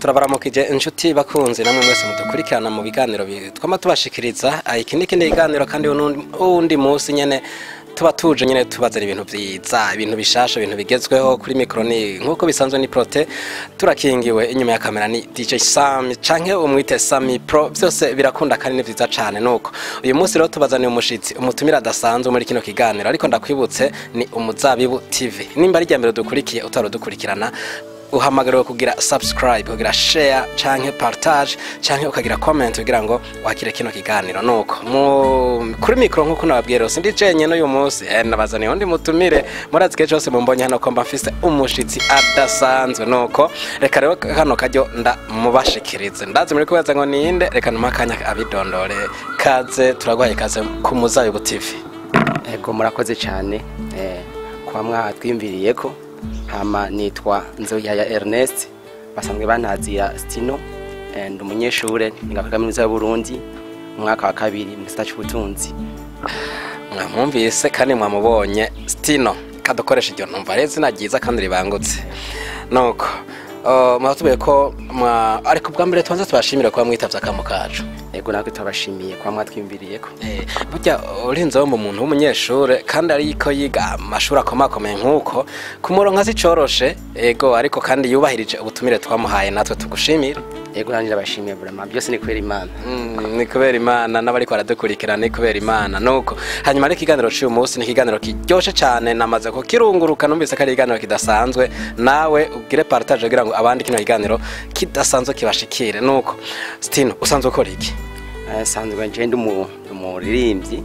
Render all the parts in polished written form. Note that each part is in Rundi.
turabaramukije inshuti bakunzi namwe mwese mudukurikirana mu biganiro twama tubashikiriza iki n'ikindi kiganiro kandi undi munsi nyene tuba tuje nyene tubazana ibintu vyiza ibintu bishasha ibintu bigezweho kuri micro ni nkuko bisanzwe ni Prote turakingiwe inyuma ya kamera ni DJ Sam canke umwite Sami Pro byose birakunda kandi ni vyiza cane nuko uyu munsi rero tubazaniye umushitsi umutumira adasanzwe muri kino kiganiro ariko ndakwibutse ni Umuzabibu TV nimba ari ryambere dukurikiye utarodukurikirana uhamagariwe kugira subscribe kugira share canke partage canke ukagira comment kugira ngo wakire kino kiganiro nuko kuri micro nkuko nababwira sindi cenye no uyu munsi nabazaniye undi mutumire murazike cyose mumbonye hano ko mbafise umushitsi adasanzwe nuko reka rero hano kajyo mubashikirize ndazi muri kubaza ngo ninde reka numakanya abidondore kaze turagwaye kaze ku Muzabibu TV. Ego murakoze cyane kwa mwatwimviriye ko hama nitwa Nzoyaya Ernest basanzwe banazira Stino and umunyeshure niga kaminuza y'u Burundi umwaka wa kabiri mu gisata cy'ubutunzi. Mwumvise kandi mwamubonye Stino kadukoresha iryo numva reze nagiza kandi ribangutse nuko mwatubiye ko ariko bwa mbere tubanza tubashimira kuba mwitavye akamo kacu. Ego natwe tubashimiye kwa mwatwimviriye ko burya urinze wo mu muntu w'umunyeshure kandi ariko yiga amashuri akomakomeye nkuko kumuronka zicoroshe ego ariko kandi yubahirije ubutumire twamuhaye natwe tugushimira. Ego nanjye abashimiye vraiment byose ni kubera Imana. Ni kubera Imana n'abari ko baradukurikirana ni kubera Imana nuko hanyuma ari kiganiro cy'uyu munsi ni kiganiro kiryoshe cyane namaze ko kirunguruka numvise ko ari kiganiro kidasanzwe nawe ubwire partage kugira ngo abandi kino kiganiro kidasanzwe kibashikire nuko Stino usanzwe ukora iki? Sanzwe ngende umuririmbyi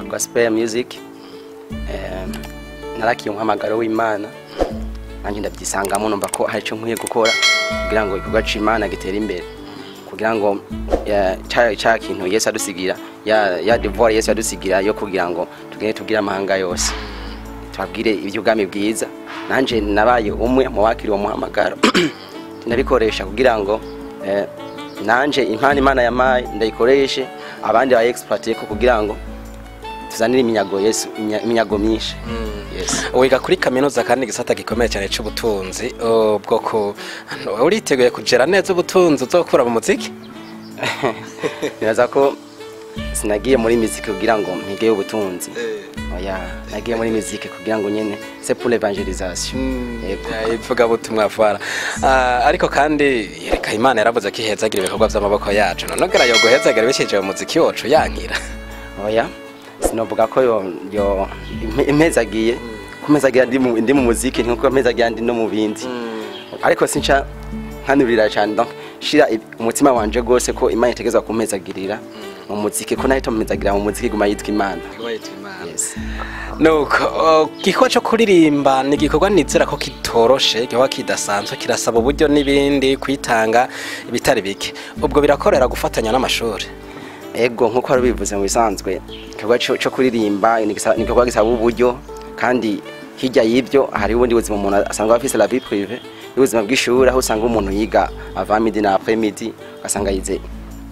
gospel music narakiye umuhamagaro w'Imana nanjye ndabyisangamo numva ko hari cyo nkwiye gukora kugira ngo igikorwa c'Imana gitere imbere kugira ngo cya kintu Yesu adusigira ya devoir Yesu adusigira yo kugira ngo tugende tugira amahanga yose twabwire iby'ubwami bwiza nanje nabaye umwe mu wakiriwe umuhamagaro nabikoresha kugira ngo nanje impano Imana yamaye ndayikoreshe abandi ba exploiter ko kugira ngo tuzanire iminyago Yesu iminyago myinshi. Yes. Wiga kuri kaminuza kandi gisata gikomeye cyane cy'ubutunzi bwo ko uriteguye kugera neza ubutunzi uzokura mu muziki? Nyaza ko sinagiye muri muziki kugira ngo mpige ubutunzi. Oya nagiye muri muziki kugira ngo nyene c'est pour l'évangélisation. Yego ivuga butumwa fara ariko kandi yereka Imana yaravuze ko ihezagira ibikorwa by'amaboko yacu nonogera yo guhezagira bishije mu muziki wacu yankira. Oya sinovuga ko yo impezagiye kumezagira ndi mu muziki nkuko impezagira ndi no mu bindi ariko sinca nkanurira cyane donc shira umutima wanje gose ko Imana itegeza kumpezagirira mu muziki ko nahita mumezagira mu muziki guma yitwa Imana. Yes. Nuko gikorwa cyo kuririmba ni gikorwa nizera ko kitoroshe gikorwa kidasanzwe kirasaba uburyo n'ibindi kwitanga ibitari bike ubwo birakorera gufatanya n'amashuri. Ego nkuko ari bivuze mu bisanzwe igikorwa cyo kuririmba ni gikorwa gisaba uburyo kandi hirya y'ibyo hari ubundi buzima umuntu asanga afise la vie privée y'ubuzima bw'ishuri aho usanga umuntu yiga avant midi na après midi asanga yize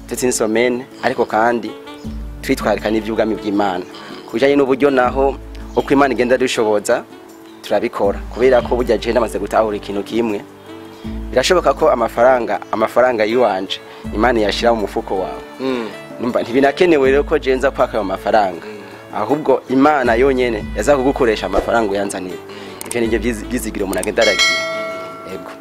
toute une semaine ariko kandi twitwarika n'iby'ubwami bw'Imana kujanye n'uburyo naho uko Imana igenda dushoboza turabikora kubera ko burya je namaze gutahura ikintu kimwe birashoboka ko amafaranga yiwanje Imana yashira mu mufuko wawe numva ntibinakenewe rero ko je nza kwaka ayo mafaranga ahubwo Imana yonyene yaza kugukoresha amafaranga uyanzanira ivyo nivyo byizigiro umuntu agenda aragira. Ego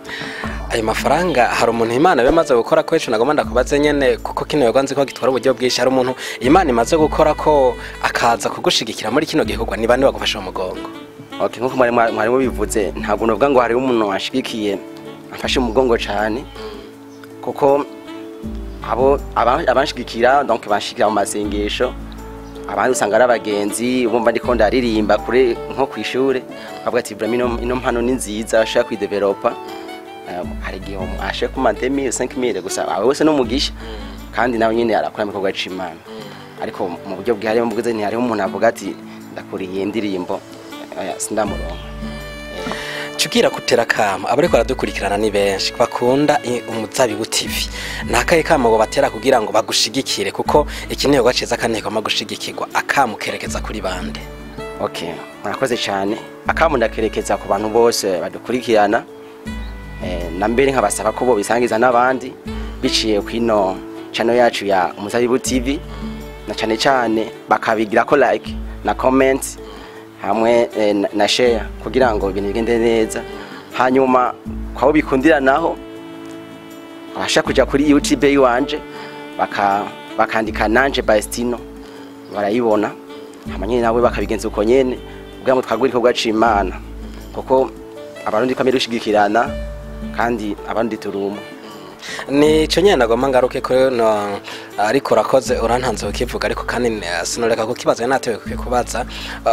ayo mafaranga hari umuntu Imana yamaze gukora ko ejo nagomba ndakubaze nyene kuko kino yaganze ko gitwara uburyo bwinshi hari umuntu Imana imaze gukora ko akaza kugushigikira muri kino gikorwa ni bande bagufasha mu mugongo? Okay nkuko mwari bivuze ntabwo novuga ngo hari umuntu washigikiye afashe mu mugongo cyane kuko abo abanshigikira donc banshigikira mu masengesho abandi usanga ari abagenzi bumva ndiko ndaririmba kure nko kwishure avuga ati vraiment ino mpano ni nziza ashaka kwidevelopa hari gihe ashaka kuma 2000-5000 gusa awe wese no mugisha kandi nawe nyine arakora ibikorwa c'Imana ariko mu buryo bwihariye mu bwize ni hariho umuntu avuga ati ndakuriye indirimbo sindamuronka. Chugira kutera kama abariko baradukurikirana ni benshi bakunda Umuzabibu TV nakaye kama ngo batera kugira ngo bagushigikire kuko ikintu gaceza kandi ko magushigikirwa akamukerekeza kuri bande. Okay murakoze cyane akamu ndakerekeza ku bantu bose badukurikirana na mbere nkabasaba ko bo bisangiza n'abandi biciye kwino channel yacu ya Umuzabibu TV, na cyane bakabigira ko like na comment hamwe na share kugira ngo ibintu bigende neza. Hanyuma kwabo bikundira naho abasha kuja kuri YouTube yiwanje bakandika Nanje by Stino barayibona, hamanye nawe bakabigenza uko nyene ubwa ngo twagura ko gaca Imana, kuko abarundi kamere ushigikirana kandi abandi turuma. Ni cyo nyene nagomba ngaruke ko no ariko rakoze urantanze ukivuga, ariko kandi sinoreka ko kibazo natewe kubaza.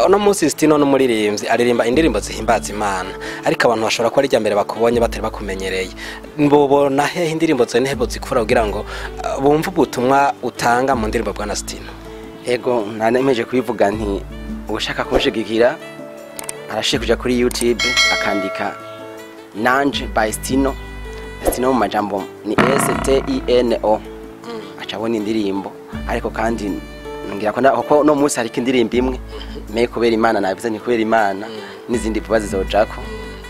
Uno munsi Stino no muririmbyi aririmba indirimbo zihimbaza Imana, ariko abantu bashobora ko ari rya mbere bakubonye batari bakumenyereye. Mbobona he indirimbo zene hebo zikura kugira ngo bumve ubutumwa utanga mu ndirimbo bwa Stino? Ego nanemeje kubivuga nti ushaka kunshigikira arashye kuja kuri YouTube akandika Nanje by Stino. Stino mu majambo ni STINO, acabona indirimbo. Ariko kandi ngira ko no munsi hari indirimbo imwe me kubera Imana nabize ni kubera Imana n'izindi vuba zizojako.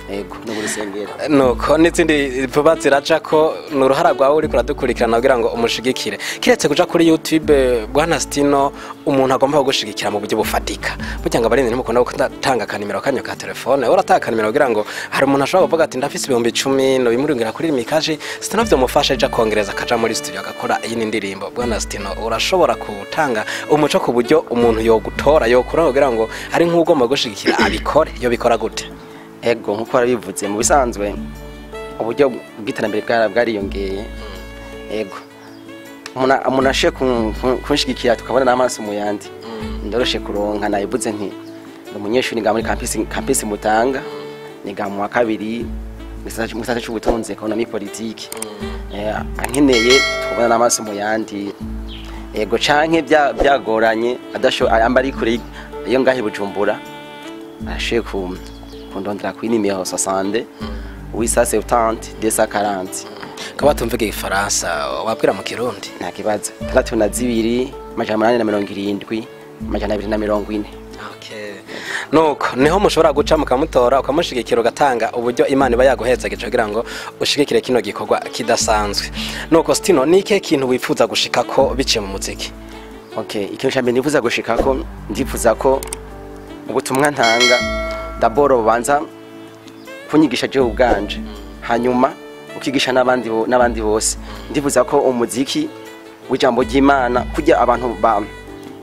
Ego no burusengera nuko n'izindi vuba zirajako. Nuruhara rwawe uri kuradukurikirana kugira ngo umushigikire, kiretse kuja kuri YouTube bwana Stino umuntu agomba kugushigikira mu buryo bufatika. Burya ngo abarinzi nimukunda gutanga kanimero kanyo ka telefone, urataka kanimero kugira ngo hari umuntu ashobora kuvuga ati ndafise 10,000 no bimuringira kuri mikaje Stino byo mufasha eja kongereza kaja muri studio agakora iyi ndirimbo. Bwana Stino urashobora gutanga umuco ku buryo umuntu yo gutora yo kura kugira ngo ari nk'ugomba gushigikira abikore, yo bikora gute? Ego nkuko arabivuze mu bisanzwe uburyo bw'iterambere bwariyongeye. Ego umuntu ashe kunshigikira tukabona n'amaso mu yandi ndoroshe kuronka. Nayivuze nti umunyeshuri nga muri campus Mutanga niga mu wa kabiri mu gisata cy'ubutunzi economy politique. Ankeneye tukabona n'amaso mu yandi. Ego canke byagoranye adasho ambari kuri iyo ngahe Bujumbura ashe kundondera kuri nimero 60 870 240. Kaba tumvige Ifaransa wabwira mu Kirundi? Nta kibazo. 32 870 240. Okay. Nuko niho mushobora guca mukamutora ukamushigikira ugatanga uburyo Imana iba yaguhezageje kugira ngo ushigikire kino gikorwa kidasanzwe. Nuko Stino nike kintu wifuza gushikako biciye mu muziki? Okay, ikintu cyambere nifuza gushikako ndifuza ko ubutumwa ntanga daboro banza kunyigisha je ubwanje, hanyuma ukigisha n'abandi bose. Ndifuza ko umuziki w'ijambo ry'Imana kujya abantu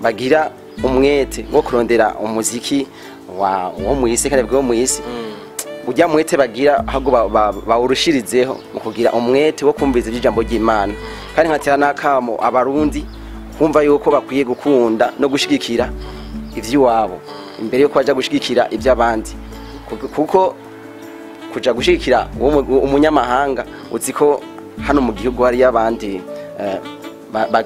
bagira umwete wo kurondera umuziki wo mwisi kandi bwo mwisi ujya mwete bagira ahubwo bawurushirizeho mu kugira umwete wo kumviza ijambo ry'Imana. Kandi nkatira nakamo abarundi kumva yuko bakwiye gukunda no gushigikira ivy'iwabo imbere yo kwaja gushigikira iby'abandi, kuko kuja gushigikira umunyamahanga uziko hano mu gihugu hari yabandi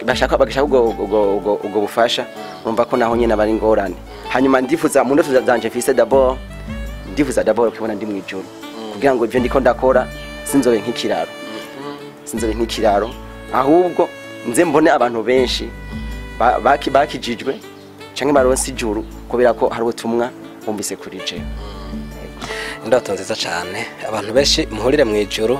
bashaka ubwo bufasha, urumva ko naho nyene bari ngorane. Hanyuma ndifuza mu ndoto zanje mfise d'abord kubona ndi mu ijuru kugira ngo ivyo ndiko ndakora sinzobe nk'ikiraro ahubwo nze mbone abantu benshi bakijijwe canke baronse ijuru kubera ko hari ubutumwa bumbise kuri je. Indoto nziza cyane, abantu benshi muhurire mu ijuru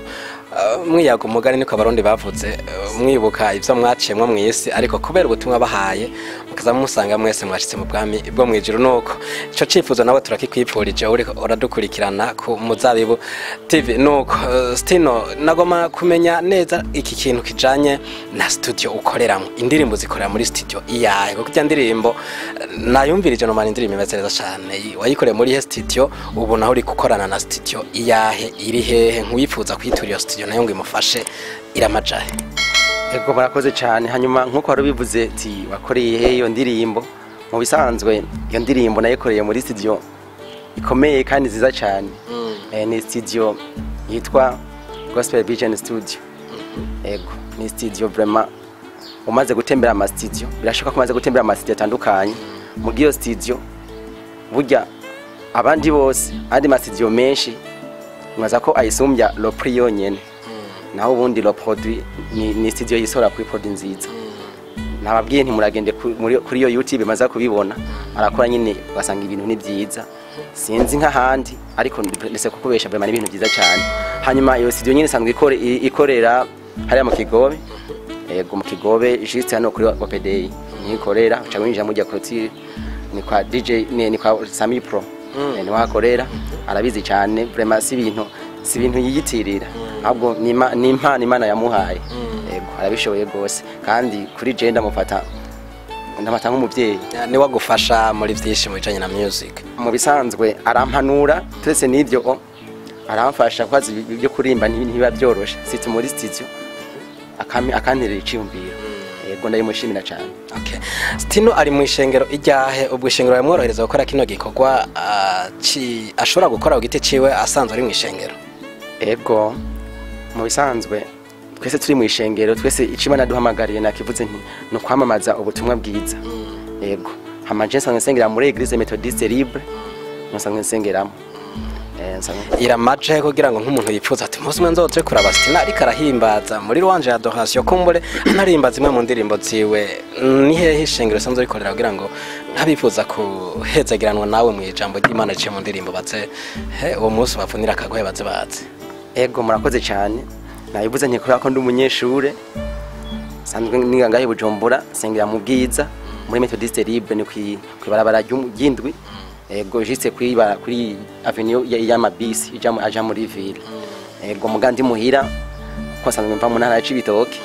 mwiyaga umugani niko abarundi bavuze, mwibuka ivyo mwaciyemwe mu isi, ariko kubera ubutumwa bahaye mukaza musanga mwese mwashitse mu bwami bwo mu ijuru. Nuko ico cifuzo nawe turakikwipfurije uri uradukurikirana ku Muzabibu TV. Nuko Stino nagoma kumenya neza iki kintu kijanye na studio ukoreramo, indirimbo zikorera muri studio iyahe? Kuko ijya ndirimbo nayumvirije no mani indirimbo imeze neza cyane, wayikoreye muri he studio, ubu naho uri gukorana na studio iyahe, iri hehe? Nkwifuza kwiturira studio nayo ngo imufashe iramajahe. Ego barakoze cyane. Hanyuma nkuko warubivuze ati wakoreye he iyo ndirimbo? Mu bisanzwe iyo ndirimbo nayikoreye muri studio ikomeye kandi nziza cyane. Ni studio yitwa Gospel Vision Studio. Ego ni studio vraiment umaze gutembera ama studio, birashoka ko umaze gutembera ama studio atandukanye. Mu giyo studio burya abandi bose andi ma studio menshi mwaza ko ayisumbya lo prix yonyene, naho ubundi lo produit ni studio yisora kuri produit nziza. Nababwiye nti muragende kuri yo YouTube maza kubibona, arakora nyine basanga ibintu ni byiza sinzi nk'ahandi, ariko ndetse kukubesha vraiment ibintu byiza cyane. hanyuma iyo studio nyine isanzwe ikorera hariya mu Kigobe, yego mu Kigobe juste hano kuri OPDI nikorera uca winjira mu clôture ni kwa DJ ni kwa Sami Pro ni wakorera arabizi cyane vraiment si ibintu yiyitirira ahubwo ni impano Imana yamuhaye, yego arabishoboye gose kandi kuri je ndamufata nk'umuvyeyi ni wagufasha muri vyinshi mu bijanye na music. Mu bisanzwe arampanura twese n'ivyo aramfasha kwazi byo kurimba ntibiba byoroshe siti muri studio akanterera iciyumviro, yego ndayimushimira cyane. Okay. Stino ari mu ishengero ijyahe ubwo ishengero yamworohereza gukora kino gikorwa ashobora gukora ugite ciwe asanzwe ari mu ishengero? Ego mu bisanzwe twese turi mu ishengero twese icimana duhamagariye nakivuze nti no kwamamaza ubutumwa bwiza, yego hamaje nsanzwe nsengera muri Eglise Methodiste Libre nsanzwe nsengeramo iramaje kugira ngo nk'umuntu yipfuza ati muzi mwe nzoje kuraba Stino ariko arahimbaza muri Louange ya Adoration kumbure anarimbaza imwe mu ndirimbo ziwe ni hehe ishengero sanzwe rikorera kugira ngo nkabifuza kuhezagiranwa nawe mu ijambo ry'Imana cyo mu ndirimbo batse uwo munsi bavunira akagoye baze. Ego murakoze cyane nayivuze nti kubera ko ndi umunyeshure sanzwe niga ngahe Bujumbura sengera mu Bwiza muri Methodiste Libre ni kwibarabara ry'indwi, ego juste kuri avenue y'amabisi aja muri ville, ego mugandi muhira ko sanzwe mva mu ntara ya Cibitoke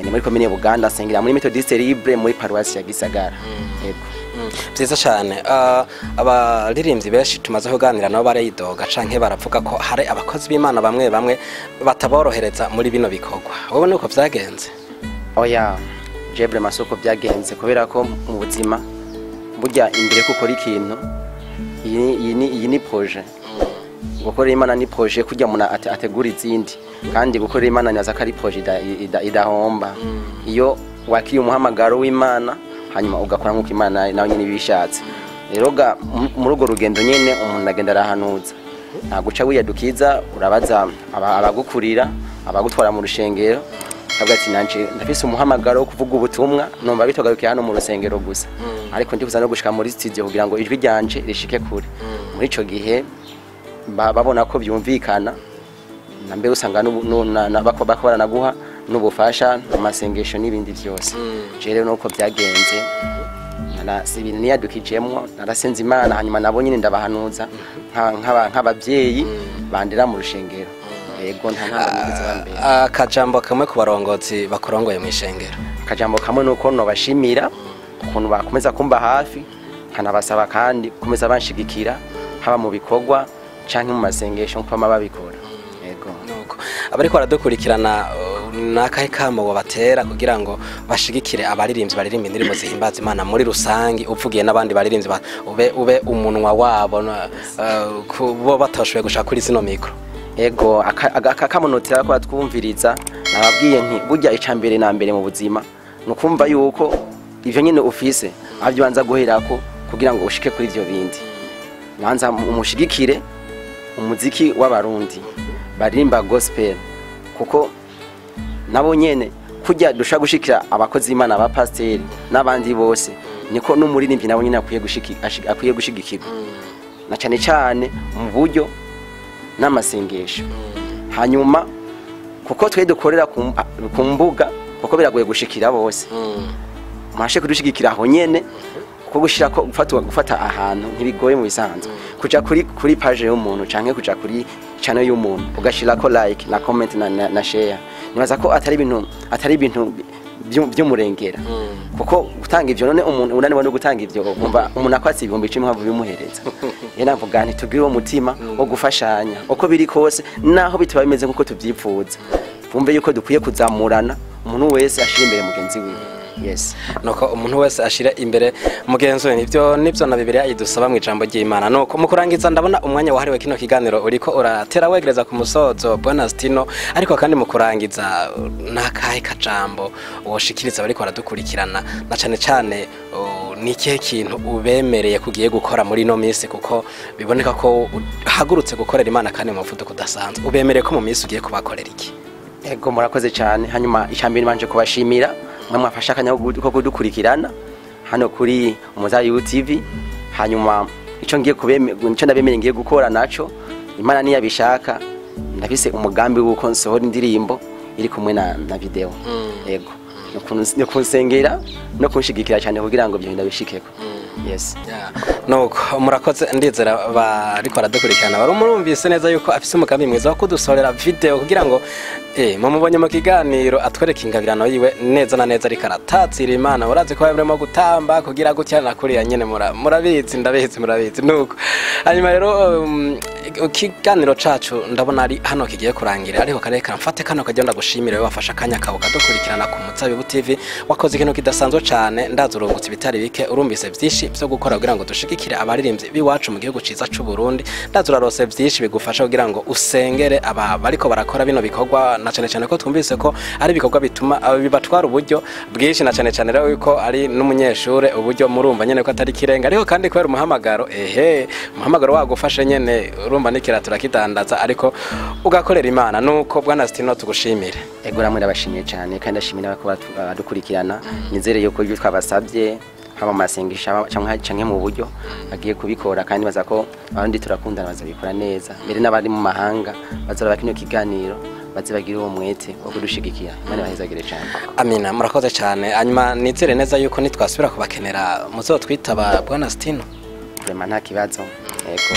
ni muri commune Buganda sengera muri Methodiste Libre muri paroisse ya Gisagara, ego byiza cyane. Abaririmbyi benshi tumaze kuganira nabo barayidoga canke baravuga ko hari abakozi b'Imana bamwe bataborohereza muri bino bikorwa, wowe nuko vyagenze? Oya jebre masoko byagenze kubera ko mu buzima burya imbere ko ukora ikintu iyi ni projet gukora Imana ni projet kujya muna ategura izindi kandi gukora Imana nyaza ko ari projet idahomba iyo wakiye umuhamagaro w'Imana hanyuma ugakora nk'uko Imana nawe nyine bishatse. Rero muri urwo rugendo nyene umuntu agenda arahanuza nta guca wiyadukiza urabaza abagukurira abagutwara mu rushengero kabati nanje ndafise umuhamagaro wo kuvuga ubutumwa numva bitogarukiye hano mu rusengero gusa ariko ndifuza no gushika muri studio kugira ngo ijwi ryanje rishike kure. Muri ico gihe babona ko byumvikana nambe usanga bakora naguha n'ubufasha amasengesho n'ibindi byose. Rero nuko byagenze si ibintu niyadukijemo narasenze Imana hanyuma nabo nyine ndabahanuza nk'ababyeyi bandira mu rushengero, yego akajambo kamwe ku barongozi bakorongoye mu ishengero. Akajambo kamwe nuko nobashimira ukuntu bakomeza kumba hafi nkanabasaba kandi komeza banshigikira haba mu bikorwa canke mu masengesho nko babikora, yego nuko abariko baradukurikirana nakahe kamo wabatera kugira ngo bashigikire abaririmbyi baririmba indirimbo zihimbaza Imana muri rusangi uvugiye n'abandi baririmbyi ube umunwa wabo bo batoshoye gushaka kuri zino mikro? Ego akamunotera ko twumviriza nababwiye nti burya icambere na mbere mu buzima nukumva yuko ivyo nyine ufise avyo banza guherako kugira ngo ushike kuri ivyo bindi. Banza umushigikire umuziki w'abarundi barimba gospel kuko nabo nyene kujya dusha gushikira abakozi Imana aba pasteur n'abandi bose niko n'umuririmbyi nabo nyene akwiye gushigikirwa na cyane cyane mu buryo n'amasengesho. Hanyuma kuko twe dukorera ku mbuga kuko biragoye gushikira bose mashe kudushigikira aho nyene kuko gushira ko gufata ahantu ntibigoye mu bisanzwe kuja kuri page y'umuntu canke kuja kuri channel y'umuntu ugashira ko like na comment na share nibaza ko atari ibintu by'umurengera kuko gutanga ivyo none umuntu unaniwe no gutanga ivyo umva umuntu akwatse ibihumbi 10 havu bimuhereza yena mvuga nti tugire uwo mutima wo gufashanya uko biri kose naho bitaba bimeze nkuko tuvyipfuza vumbe yuko dukwiye kuzamurana umuntu wese ashira imbere mugenzi wiwe. Yes. Nuko umuntu wese ashira imbere mugenzi we nivyo na Bibiliya idusaba mu ijambo ry'Imana. Nuko mukurangiza ndabona umwanya wahariwe kino kiganiro uriko uratera wegereza ku musozo Bwana Stino ariko kandi mukurangiza nakahe kajambo woshikiriza bariko baradukurikirana na cyane cyane nikihe kintu ubemereye kugiye gukora muri no minsi kuko biboneka ko hagurutse gukorera Imana kandi mu mfuduko udasanzwe ubemereye ko mu minsi ugiye kubakorera iki? Ego murakoze cyane hanyuma icyambere banje kubashimira mwafasha akanya ko kudukurikirana hano kuri Umuzayo TV. Hanyuma ico ngiye nico ndabemereye ngiye gukora naco Imana niya bishaka ndafise umugambi w'uko nsohora indirimbo iri kumwe na video yego no kunsengera no kunshigikira cyane kugira ngo ibyo ndabishikeko yes nuko murakoze ndizera bariko baradukurikirana bari murumvise neza yuko afise umugambi mwiza wo kudusorera video kugira ngo mumubonye mu kiganiro atwereka ingabirano yiwe neza na neza ariko aratazira Imana urazi ko barimo gutamba kugira gutyana kuriya nyene murabizi ndabizi murabizi nuko hanyuma rero ikiganiro cacu ndabona ari hano kigiye kurangira ariko kareka mfate kano kagenda gushimira wafasha kanya kawo kadukurikirana ku Mutsabibu TV wakoze ikintu kidasanzwe cyane ndazurungutse bitari bike urumvise byinshi byo gukora kugira ngo dushigikire abaririmbyi biwacu mu gihugu ciza c'u Burundi ndazurarose byinshi bigufasha kugira ngo usengere aba bariko barakora bino bikorwa na cyane ko twumvise ko ari bikorwa bituma bibatwara uburyo bwinshi na cyane rero yuko ari n'umunyeshure uburyo murumva nyene ko atari kirenga ariko kandi kwera umuhamagaro umuhamagaro wagufashe nyene urumva nikiratura kidandaza ariko ugakorera Imana nuko bwana Stino tugushimire ego ramwe ndabashimiye cyane kandi ndashimira ko badukurikirana nizere yuko ibyo twabasabye haba masengesha canke mu buryo agiye kubikora kandi baza ko abandi turakundana bazabikora neza mbere n'abari mu mahanga bazora bakino kiganiro bazibagira uwo mwete wo kudushigikira Imana bahezagire cyane amina murakoze cyane hanyuma nizere neza yuko nitwasubira kubakenera muzotwitaba bwana Stino vraiment nta kibazo yego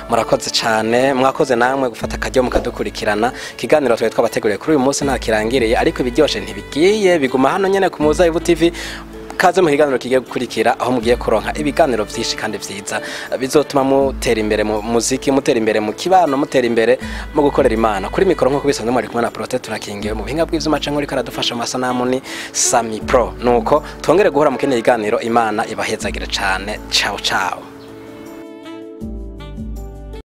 murakoze cyane mwakoze namwe gufata akajyo mukadukurikirana kiganiro twe twabateguriye kuri uyu munsi nta kirangiriye ariko biryoshe ntibigiye biguma hano nyene ku Mutsabibu TV kaze mu kiganiro kigiye gukurikira aho mugiye kuronka ibiganiro byinshi kandi byiza bizotuma mutera imbere mu muziki mutera imbere mu kibano mutera imbere mu gukorera Imana kuri mikoro nko kubisanzwe muri kumwe na Prote turakingiye mu bihinga bw'ivyuma canke uri karadufasha amasanamu ni Sami Pro nuko twongere guhora mu kindi kiganiro Imana ibahezagire cyane ciao ciao